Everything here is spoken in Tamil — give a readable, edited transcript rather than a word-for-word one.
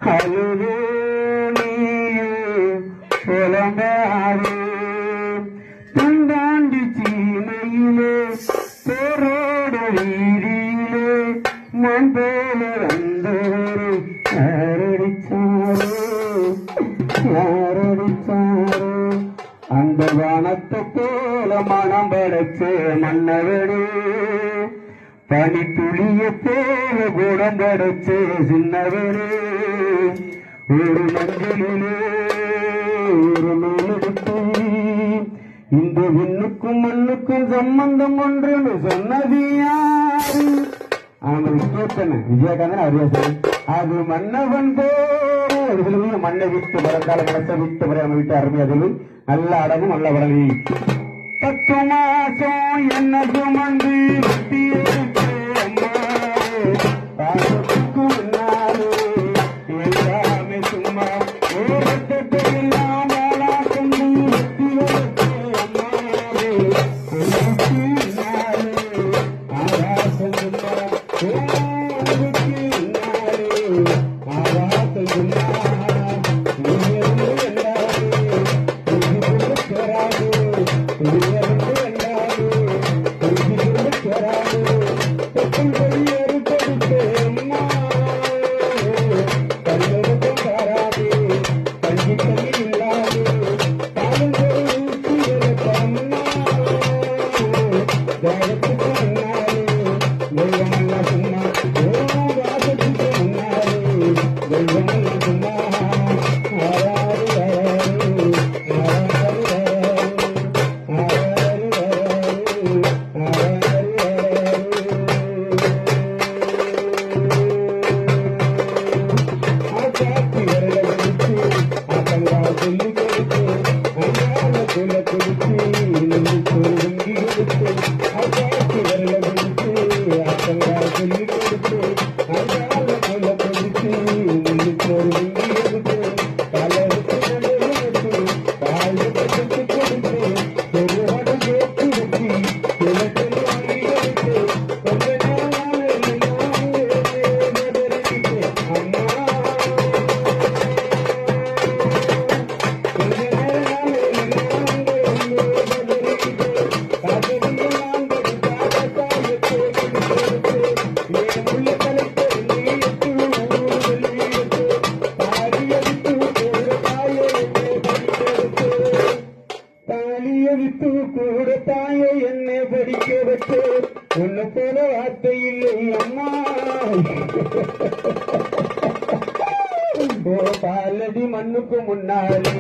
அழுது புலம்பாரு தந்தாண்டி சீமையிலே போரோட வீதியிலே மண் போல வந்தோரு யாரடிச்சாரோ யாரடிச்சாரோ அந்த வானத்தை போல மனம் படைச்சே மன்னவனே பனி துளிய போல குணம் படைச்சே சின்னவனே ஒரு மஞ்சளிலே ஒரு மேலெடுத்து இந்த விண்ணுக்கும் மண்ணுக்கும் சம்பந்தம் ஒன்று சொன்னது யாரு? அவன் கேட்டன விஜயகாந்தன் அறியாசன் அது மன்னவன் போல மண்ணை விட்டு வரந்தால மனசை விட்டு வர விட்டு அருமையாதது நல்ல அடகும் நல்ல வடவி 10 மாசம் என்ன சுமந்து எல்லாமே சும்மா கூட தாயை என்னை படிக்க வச்சு உன்னை போல வார்த்தை இல்லை அம்மா பாலடி மண்ணுக்கு முன்னாலே